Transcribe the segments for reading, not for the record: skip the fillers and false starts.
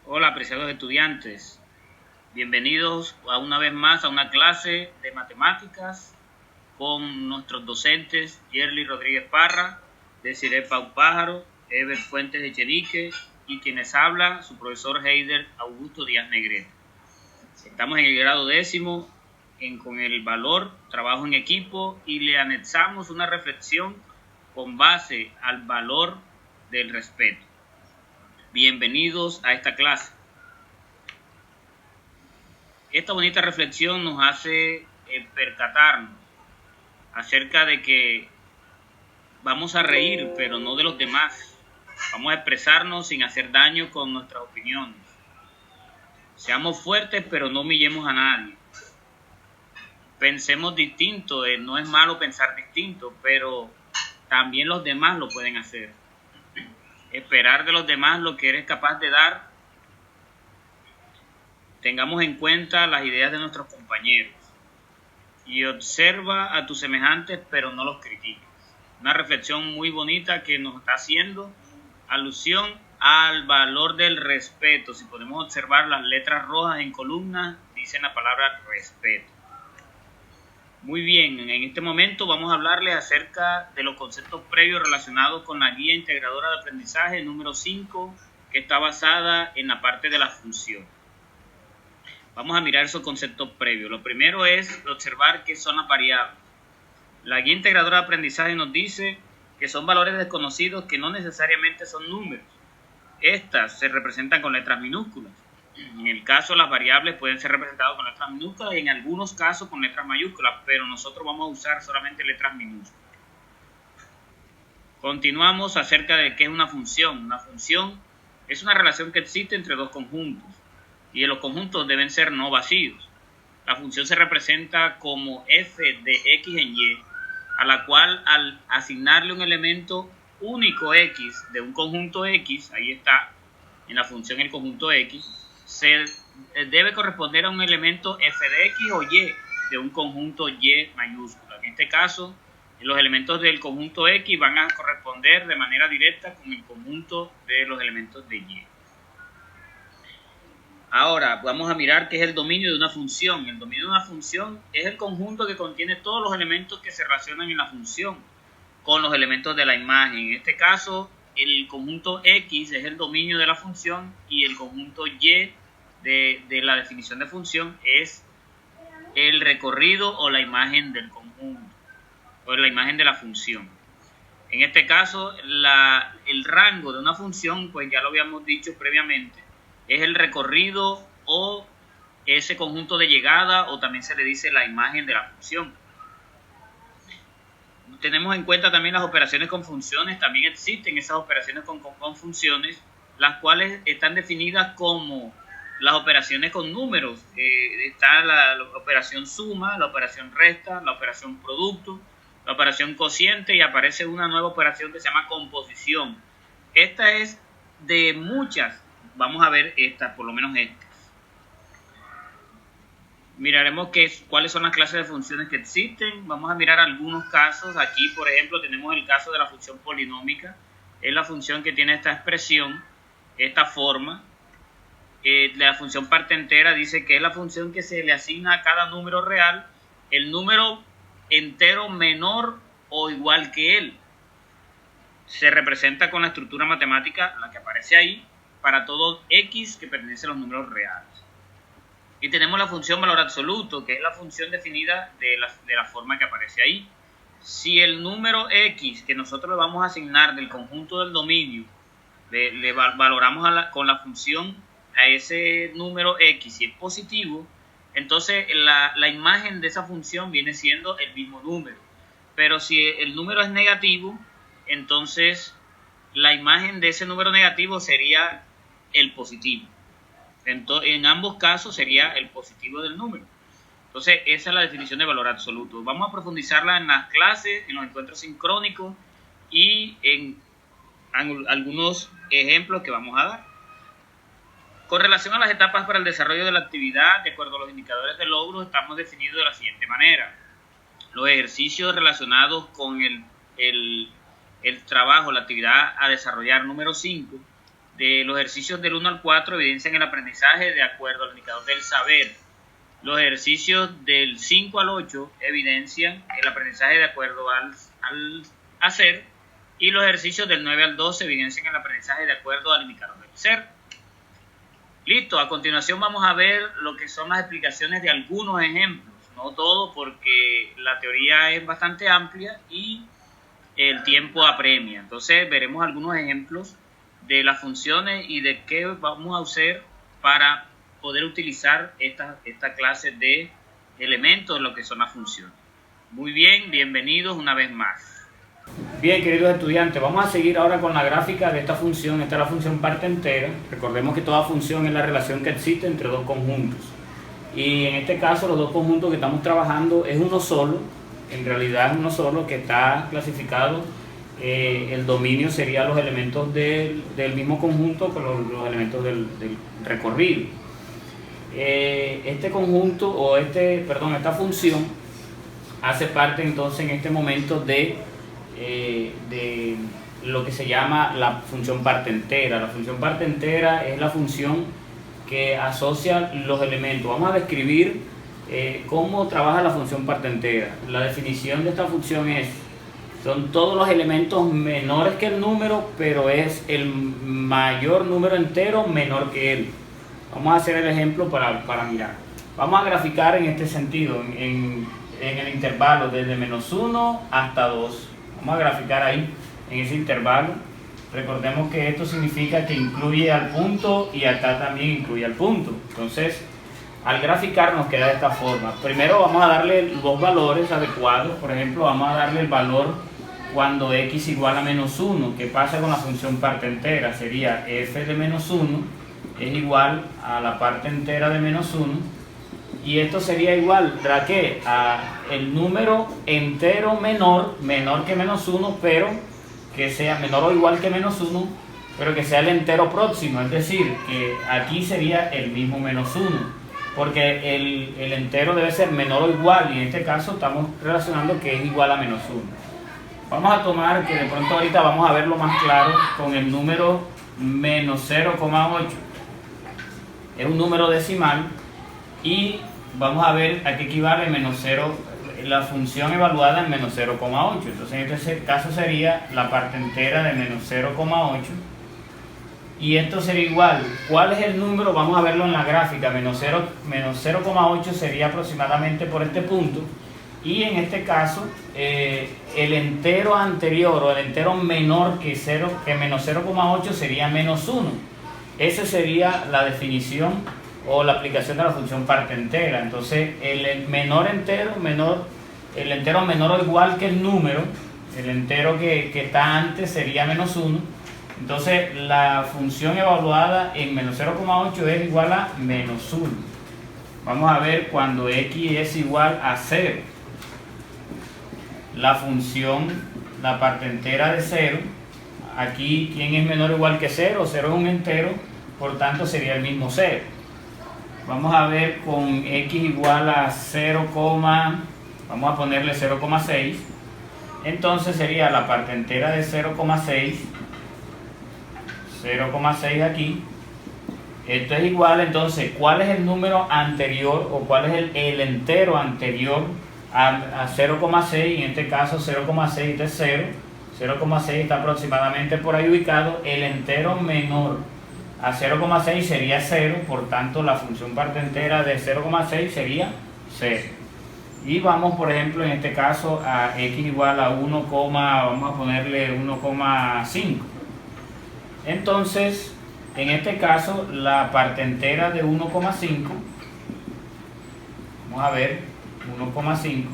Hola, apreciados estudiantes. Bienvenidos una vez más a una clase de matemáticas con nuestros docentes Yerly Rodríguez Parra, Desiree Pau Pájaro, Ever Fuentes Echenique y quienes habla su profesor Heider Augusto Díaz Negrete. Estamos en el grado décimo con el valor trabajo en equipo y le anexamos una reflexión con base al valor del respeto. Bienvenidos a esta clase. Esta bonita reflexión nos hace percatarnos acerca de que vamos a reír, pero no de los demás. Vamos a expresarnos sin hacer daño con nuestras opiniones. Seamos fuertes, pero no humillemos a nadie. Pensemos distinto, no es malo pensar distinto, pero también los demás lo pueden hacer. Esperar de los demás lo que eres capaz de dar. Tengamos en cuenta las ideas de nuestros compañeros y observa a tus semejantes, pero no los critiques. Una reflexión muy bonita que nos está haciendo alusión al valor del respeto. Si podemos observar las letras rojas en columnas, dicen la palabra respeto. Muy bien, en este momento vamos a hablarles acerca de los conceptos previos relacionados con la guía integradora de aprendizaje número 5, que está basada en la parte de la función. Vamos a mirar esos conceptos previos. Lo primero es observar qué son las variables. La guía integradora de aprendizaje nos dice que son valores desconocidos que no necesariamente son números. Estas se representan con letras minúsculas. En el caso, las variables pueden ser representadas con letras minúsculas y en algunos casos con letras mayúsculas, pero nosotros vamos a usar solamente letras minúsculas. Continuamos acerca de qué es una función. Una función es una relación que existe entre dos conjuntos y los conjuntos deben ser no vacíos. La función se representa como f de x en y, a la cual al asignarle un elemento único x de un conjunto x, ahí está, en la función el conjunto x, se debe corresponder a un elemento f de x o y de un conjunto y mayúscula. En este caso, los elementos del conjunto x van a corresponder de manera directa con el conjunto de los elementos de y. Ahora vamos a mirar qué es el dominio de una función. El dominio de una función es el conjunto que contiene todos los elementos que se relacionan en la función con los elementos de la imagen. En este caso, el conjunto X es el dominio de la función y el conjunto Y de la definición de función es el recorrido o la imagen del conjunto o la imagen de la función. En este caso, el rango de una función, pues ya lo habíamos dicho previamente, es el recorrido o ese conjunto de llegada, o también se le dice la imagen de la función. Tenemos en cuenta también las operaciones con funciones. También existen esas operaciones con funciones, las cuales están definidas como las operaciones con números. Está la operación suma, la operación resta, la operación producto, la operación cociente, y aparece una nueva operación que se llama composición. Esta es de muchas. Vamos a ver estas, por lo menos estas. Miraremos cuáles son las clases de funciones que existen. Vamos a mirar algunos casos. Aquí, por ejemplo, tenemos el caso de la función polinómica. Es la función que tiene esta expresión, esta forma. La función parte entera dice que es la función que se le asigna a cada número real el número entero menor o igual que él. Se representa con la estructura matemática, la que aparece ahí, para todo x que pertenece a los números reales. Y tenemos la función valor absoluto, que es la función definida de la forma que aparece ahí. Si el número x que nosotros le vamos a asignar del conjunto del dominio, le valoramos con la función a ese número x, si es positivo, entonces la imagen de esa función viene siendo el mismo número. Pero si el número es negativo, entonces la imagen de ese número negativo sería el positivo. En ambos casos sería el positivo del número. Entonces esa es la definición de valor absoluto. Vamos a profundizarla en las clases, en los encuentros sincrónicos y en algunos ejemplos que vamos a dar. Con relación a las etapas para el desarrollo de la actividad, de acuerdo a los indicadores de logro, estamos definidos de la siguiente manera. Los ejercicios relacionados con el trabajo, la actividad a desarrollar número 5, de los ejercicios del 1 al 4 evidencian el aprendizaje de acuerdo al indicador del saber. Los ejercicios del 5 al 8 evidencian el aprendizaje de acuerdo al hacer. Y los ejercicios del 9 al 12 evidencian el aprendizaje de acuerdo al indicador del ser. Listo, a continuación vamos a ver lo que son las explicaciones de algunos ejemplos. No todo, porque la teoría es bastante amplia y el tiempo apremia. Entonces veremos algunos ejemplos de las funciones y de qué vamos a hacer para poder utilizar esta clase de elementos de lo que son las funciones. Muy bien, bienvenidos una vez más. Bien, queridos estudiantes, vamos a seguir ahora con la gráfica de esta función. Esta es la función parte entera. Recordemos que toda función es la relación que existe entre dos conjuntos. Y en este caso los dos conjuntos que estamos trabajando es uno solo. En realidad es uno solo que está clasificado. El dominio sería los elementos del mismo conjunto con los elementos del recorrido. Este conjunto, esta función hace parte entonces en este momento de lo que se llama la función parte entera. La función parte entera es la función que asocia los elementos. Vamos a describir cómo trabaja la función parte entera. La definición de esta función son todos los elementos menores que el número, pero es el mayor número entero menor que él. Vamos a hacer el ejemplo para mirar. Vamos a graficar en este sentido, en el intervalo desde -1 hasta 2. Vamos a graficar ahí, en ese intervalo. Recordemos que esto significa que incluye al punto y acá también incluye al punto. Entonces, al graficar nos queda de esta forma. Primero vamos a darle dos valores adecuados. Por ejemplo, vamos a darle el valor cuando x igual a -1. ¿Qué pasa con la función parte entera? Sería f de -1 es igual a la parte entera de -1. Y esto sería igual ¿a qué? A el número entero menor que -1, pero que sea menor o igual que -1, pero que sea el entero próximo. Es decir, que aquí sería el mismo -1, porque el entero debe ser menor o igual, y en este caso estamos relacionando que es igual a -1. Vamos a tomar que de pronto ahorita vamos a verlo más claro con el número -0,8. Es un número decimal y vamos a ver a qué equivale -0, la función evaluada en -0,8. Entonces en este caso sería la parte entera de -0,8. Y esto sería igual. ¿Cuál es el número? Vamos a verlo en la gráfica. -0,8 sería aproximadamente por este punto. Y en este caso, el entero anterior o el entero menor que -0,8 sería -1. Esa sería la definición o la aplicación de la función parte entera. Entonces el entero menor o igual que el número, el entero que está antes sería -1. Entonces la función evaluada en -0,8 es igual a -1. Vamos a ver cuando x es igual a 0. La función, la parte entera de 0, aquí ¿quién es menor o igual que 0? 0 es un entero, por tanto sería el mismo 0. Vamos a ver con x igual a 0, vamos a ponerle 0,6. Entonces sería la parte entera de 0,6 aquí. Esto es igual, entonces, ¿cuál es el número anterior o cuál es el entero anterior a 0,6? En este caso 0,6 es 0. 0,6 está aproximadamente por ahí ubicado. El entero menor a 0,6 sería 0, por tanto la función parte entera de 0,6 sería 0. Y vamos, por ejemplo, en este caso a x igual a 1, vamos a ponerle 1,5. Entonces, en este caso, la parte entera de 1,5, vamos a ver, 1,5,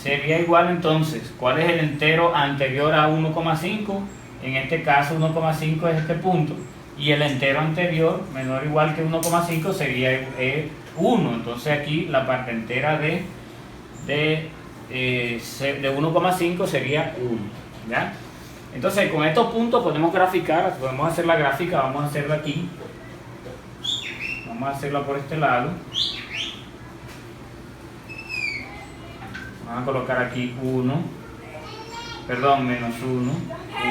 sería igual entonces, ¿cuál es el entero anterior a 1,5? En este caso 1,5 es este punto, y el entero anterior, menor o igual que 1,5, sería 1. Entonces aquí la parte entera de 1,5 sería 1, ¿ya? Entonces con estos puntos podemos graficar, podemos hacer la gráfica. Vamos a hacerla aquí, vamos a hacerla por este lado. Vamos a colocar aquí -1,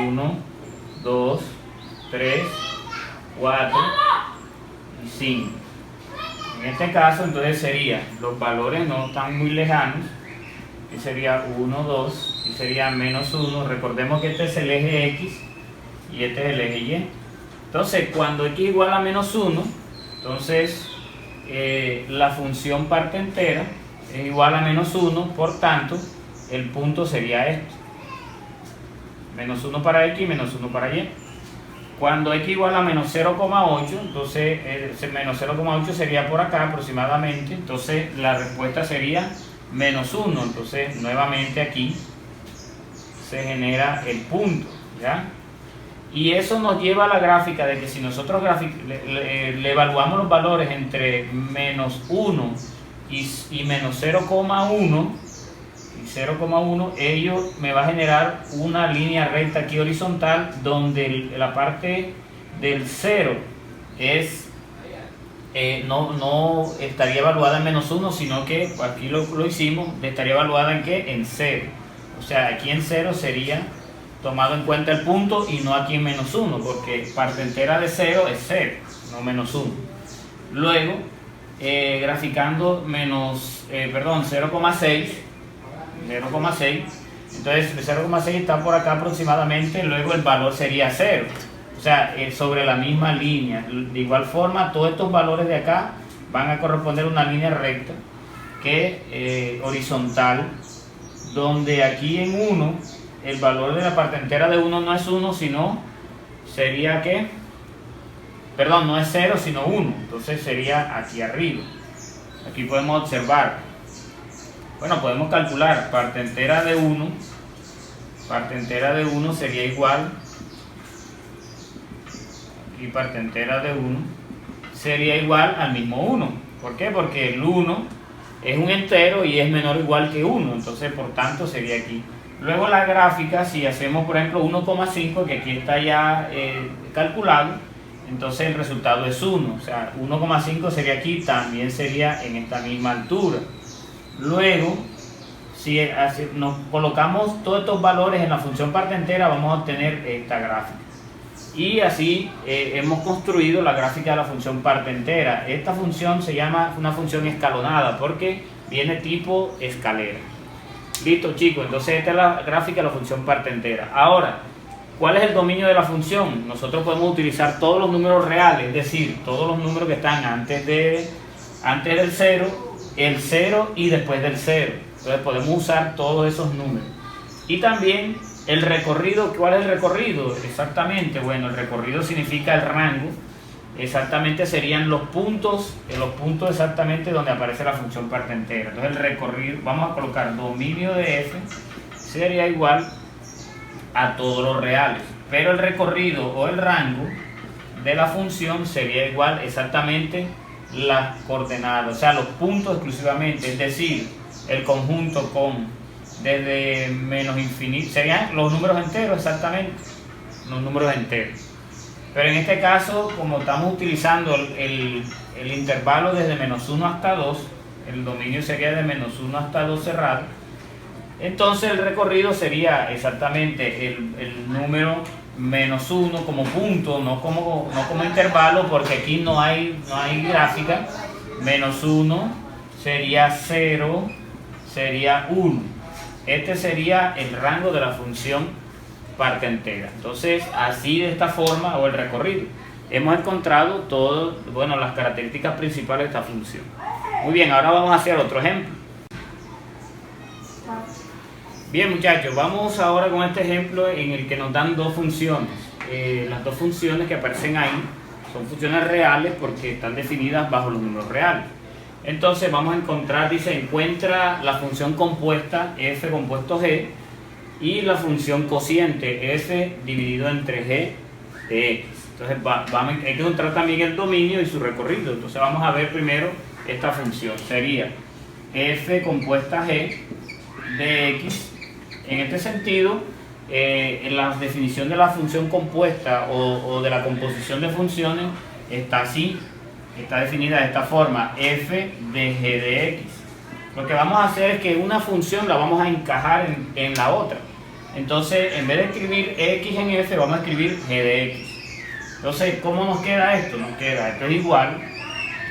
1, 2, 3, 4 y 5. En este caso entonces sería, los valores no están muy lejanos, que sería 1, 2 y sería menos 1. Recordemos que este es el eje X y este es el eje Y. Entonces cuando X igual a menos 1, entonces la función parte entera es igual a menos 1, por tanto el punto sería este, menos 1 para X y menos 1 para Y. Cuando X igual a menos 0,8, entonces menos 0,8 sería por acá aproximadamente, entonces la respuesta sería menos 1. Entonces nuevamente aquí se genera el punto, ¿ya? Y eso nos lleva a la gráfica de que si nosotros le evaluamos los valores entre menos 1 y menos 0,1 y 0,1, ello me va a generar una línea recta aquí horizontal donde la parte del 0 es no estaría evaluada en menos 1, sino que aquí lo hicimos, estaría evaluada en ¿qué? En 0. O sea, aquí en 0 sería tomado en cuenta el punto y no aquí en menos 1, porque parte entera de 0 es 0, no menos 1. Luego, graficando 0,6, entonces el 0,6 está por acá aproximadamente, luego el valor sería 0. O sea, sobre la misma línea. De igual forma, todos estos valores de acá van a corresponder a una línea recta que horizontal, donde aquí en 1 el valor de la parte entera de 1 no es 1, sino sería que, perdón, no es 0, sino 1. Entonces sería aquí arriba. Aquí podemos observar, bueno, podemos calcular parte entera de 1 sería igual, y parte entera de 1 sería igual al mismo 1. ¿Por qué? Porque el 1 es un entero y es menor o igual que 1, entonces por tanto sería aquí. Luego la gráfica, si hacemos por ejemplo 1,5, que aquí está ya calculado, entonces el resultado es 1, o sea 1,5 sería aquí, también sería en esta misma altura. Luego, si nos colocamos todos estos valores en la función parte entera, vamos a obtener esta gráfica. Y así hemos construido la gráfica de la función parte entera. Esta función se llama una función escalonada porque viene tipo escalera. Listo, chicos, entonces esta es la gráfica de la función parte entera. Ahora, ¿cuál es el dominio de la función? Nosotros podemos utilizar todos los números reales, es decir, todos los números que están antes del 0, el 0 y después del 0. Entonces podemos usar todos esos números. Y también el recorrido. ¿Cuál es el recorrido? Exactamente, bueno, el recorrido significa el rango. Exactamente serían los puntos exactamente donde aparece la función parte entera. Entonces el recorrido, vamos a colocar dominio de f sería igual a todos los reales, pero el recorrido o el rango de la función sería igual exactamente las coordenadas, o sea los puntos exclusivamente, es decir, el conjunto con desde menos infinito, serían los números enteros exactamente, los números enteros. Pero en este caso, como estamos utilizando el intervalo desde menos 1 hasta 2, el dominio sería de menos 1 hasta 2 cerrado, entonces el recorrido sería exactamente el número menos 1 como punto, no como intervalo, porque aquí no hay gráfica. Menos 1 sería 0, sería 1. Este sería el rango de la función parte entera. Entonces, así de esta forma, o el recorrido, hemos encontrado todas, bueno, las características principales de esta función. Muy bien, ahora vamos a hacer otro ejemplo. Bien, muchachos, vamos ahora con este ejemplo en el que nos dan dos funciones. Las dos funciones que aparecen ahí son funciones reales porque están definidas bajo los números reales. Entonces vamos a encontrar, dice, encuentra la función compuesta f compuesto g y la función cociente f dividido entre g de x. Entonces hay que encontrar también el dominio y su recorrido. Entonces vamos a ver primero esta función. Sería f compuesta g de x. En este sentido, en la definición de la función compuesta o de la composición de funciones está así, está definida de esta forma: f de g de x. Lo que vamos a hacer es que una función la vamos a encajar en la otra. Entonces, en vez de escribir x en f, vamos a escribir g de x. Entonces, ¿cómo nos queda esto? Nos queda esto es igual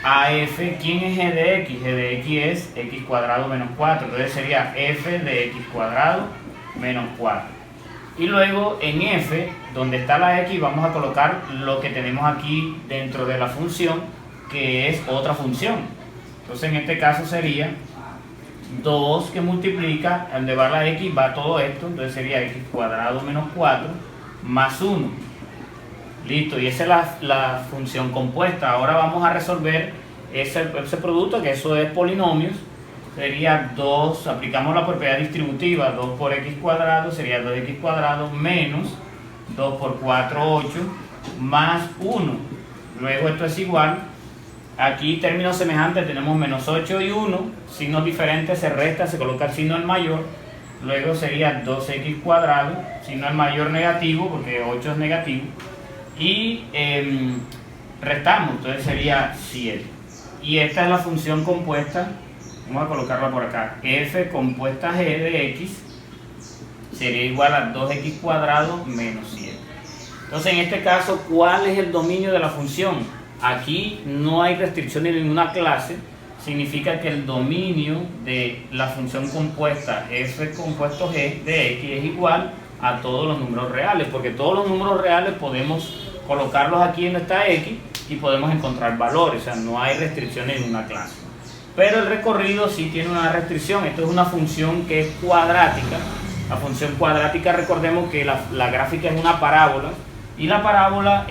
a f. ¿Quién es g de x? G de x es x cuadrado menos 4. Entonces sería f de x cuadrado menos 4. Y luego en f, donde está la x, vamos a colocar lo que tenemos aquí dentro de la función, que es otra función. Entonces en este caso sería 2 que multiplica, al llevar la x va todo esto, entonces sería x cuadrado menos 4 más 1. Listo, y esa es la función compuesta. Ahora vamos a resolver ese producto, que eso es polinomios. Sería 2, aplicamos la propiedad distributiva, 2 por x cuadrado sería 2x cuadrado menos 2 por 4, 8, más 1. Luego esto es igual, aquí términos semejantes tenemos menos 8 y 1, signos diferentes se resta, se coloca el signo al mayor. Luego sería 2x cuadrado, signo al mayor negativo, porque 8 es negativo. Y restamos, entonces sería 7. Y esta es la función compuesta. Vamos a colocarla por acá. F compuesta g de x sería igual a 2x cuadrado menos 7. Entonces, en este caso, ¿cuál es el dominio de la función? Aquí no hay restricción en ninguna clase. Significa que el dominio de la función compuesta f compuesto g de x es igual a todos los números reales, porque todos los números reales podemos colocarlos aquí en esta x y podemos encontrar valores. O sea, no hay restricción en una clase. Pero el recorrido sí tiene una restricción. Esto es una función que es cuadrática. La función cuadrática, recordemos que la gráfica es una parábola, y la parábola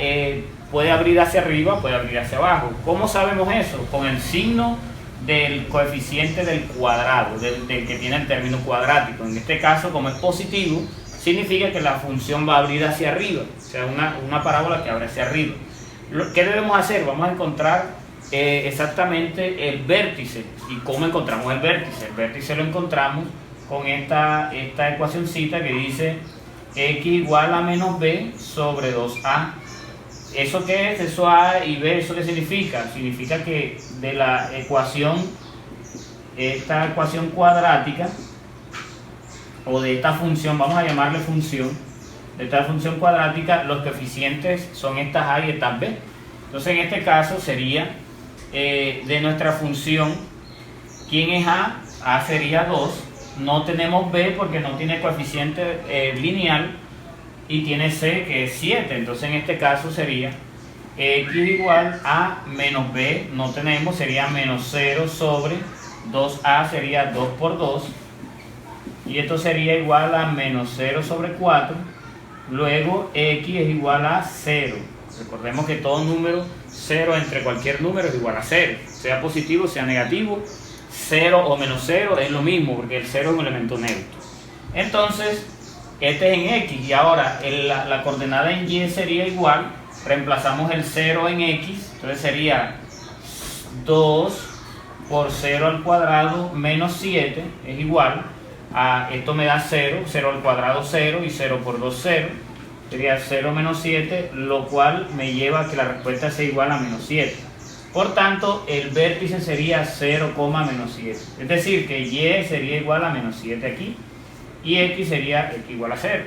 puede abrir hacia arriba, puede abrir hacia abajo. ¿Cómo sabemos eso? Con el signo del coeficiente del cuadrado, del que tiene el término cuadrático. En este caso, como es positivo, significa que la función va a abrir hacia arriba, o sea, una parábola que abre hacia arriba. ¿Qué debemos hacer? Vamos a encontrar exactamente el vértice. ¿Y cómo encontramos el vértice? El vértice lo encontramos con esta ecuacioncita que dice x igual a menos b sobre 2a. ¿Eso qué es? Eso a y b, ¿eso qué significa? Significa que de la ecuación, esta ecuación cuadrática, o de esta función, vamos a llamarle función, de esta función cuadrática, los coeficientes son estas a y estas b. Entonces en este caso sería de nuestra función, ¿quién es a? A sería 2, no tenemos b porque no tiene coeficiente lineal, y tiene c que es 7, entonces en este caso sería x igual a menos b, no tenemos, sería menos 0 sobre 2a, sería 2 por 2, y esto sería igual a menos 0 sobre 4, luego x es igual a 0. Recordemos que todo número 0 entre cualquier número es igual a 0, sea positivo, sea negativo, 0 o menos 0 es lo mismo, porque el 0 es un elemento neutro. Entonces, este es en x, y ahora la coordenada en y sería igual, reemplazamos el 0 en x, entonces sería 2 por 0 al cuadrado menos 7, es igual a, esto me da 0, 0 al cuadrado 0, y 0 por 2 0, sería 0 menos 7, lo cual me lleva a que la respuesta sea igual a menos 7. Por tanto, el vértice sería 0, menos 7. Es decir, que y sería igual a menos 7 aquí, y x sería x igual a 0.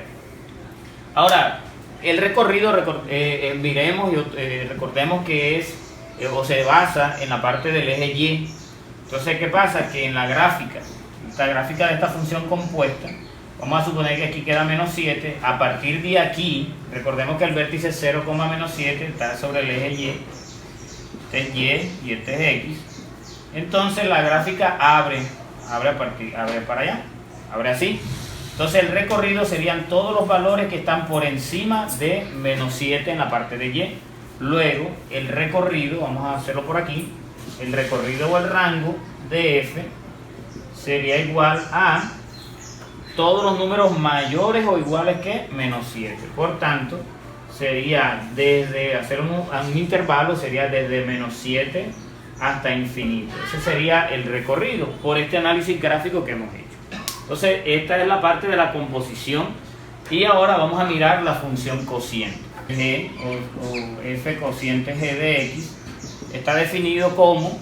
Ahora, el recorrido, miremos y recordemos que es, o se basa en la parte del eje y. Entonces, ¿qué pasa? Que en la gráfica, esta gráfica de esta función compuesta, vamos a suponer que aquí queda menos 7. A partir de aquí, recordemos que el vértice 0, menos 7 está sobre el eje y. Este es y y este es x. Entonces la gráfica abre para allá, abre así. Entonces el recorrido serían todos los valores que están por encima de menos 7 en la parte de y. Luego el recorrido, vamos a hacerlo por aquí, el recorrido o el rango de f sería igual a todos los números mayores o iguales que menos 7. Por tanto, sería desde hacer un intervalo, sería desde menos 7 hasta infinito. Ese sería el recorrido por este análisis gráfico que hemos hecho. Entonces, esta es la parte de la composición, y ahora vamos a mirar la función cociente. G o f cociente g de x está definido como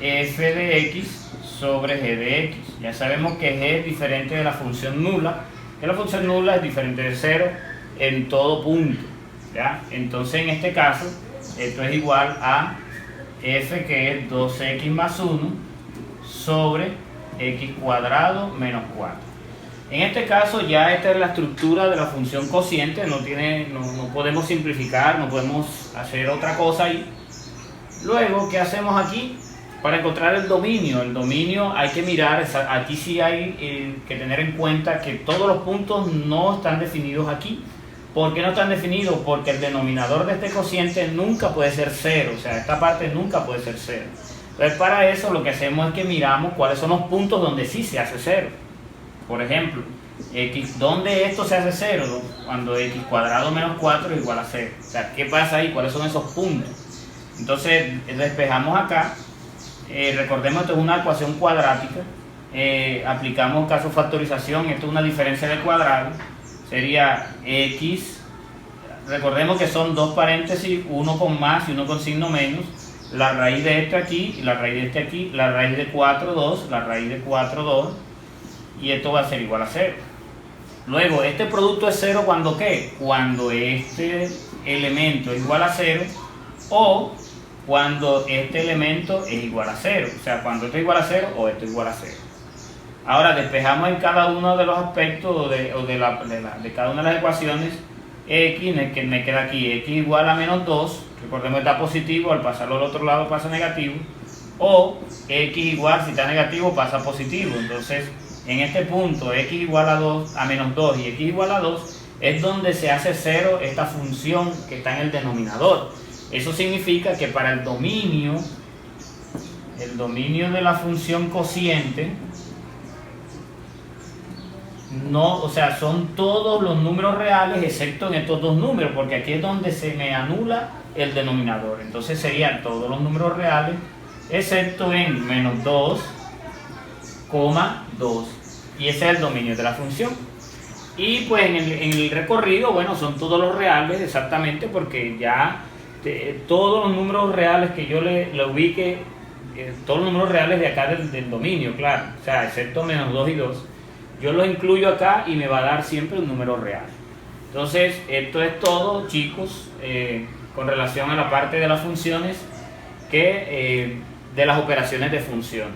f de x sobre g de x. Ya sabemos que g es diferente de la función nula, que la función nula es diferente de 0 en todo punto. ¿ya? Entonces en este caso esto es igual a f, que es 2x más 1 sobre x cuadrado menos 4. En este caso ya esta es la estructura de la función cociente, no podemos simplificar, no podemos hacer otra cosa ahí. Luego, ¿qué hacemos aquí? Para encontrar el dominio hay que mirar, aquí sí hay que tener en cuenta que todos los puntos no están definidos aquí. ¿Por qué no están definidos? Porque el denominador de este cociente nunca puede ser 0, o sea, esta parte nunca puede ser 0. Entonces, para eso lo que hacemos es que miramos cuáles son los puntos donde sí se hace 0. Por ejemplo, ¿dónde esto se hace 0? Cuando x cuadrado menos 4 es igual a 0. O sea, ¿qué pasa ahí? ¿Cuáles son esos puntos? Entonces, despejamos acá. Recordemos, esto es una ecuación cuadrática. Aplicamos caso factorización, esto es una diferencia de cuadrado. Sería x, recordemos que son dos paréntesis, uno con más y uno con signo menos, la raíz de este aquí y la raíz de este aquí, la raíz de 4, 2, la raíz de 4, 2, y esto va a ser igual a 0. Luego, este producto es 0 cuando ¿qué? Cuando este elemento es igual a 0 o cuando este elemento es igual a 0. O sea, cuando esto es igual a 0 o esto es igual a 0. Ahora despejamos en cada uno de los aspectos de cada una de las ecuaciones x, que me queda aquí x igual a menos 2, recordemos que está positivo, al pasarlo al otro lado pasa negativo, o x igual, si está negativo pasa positivo. Entonces en este punto x igual a menos 2 y x igual a 2 es donde se hace 0 esta función que está en el denominador. Eso significa que para el dominio de la función cociente, no, o sea, son todos los números reales excepto en estos dos números, porque aquí es donde se me anula el denominador. Entonces serían todos los números reales excepto en menos 2, 2, y ese es el dominio de la función. Y pues en el recorrido, bueno, son todos los reales exactamente, porque ya todos los números reales que yo le ubique, todos los números reales de acá del dominio, claro, o sea, excepto menos 2 y 2, yo los incluyo acá y me va a dar siempre un número real. Entonces, esto es todo, chicos, con relación a la parte de las funciones, de las operaciones de funciones.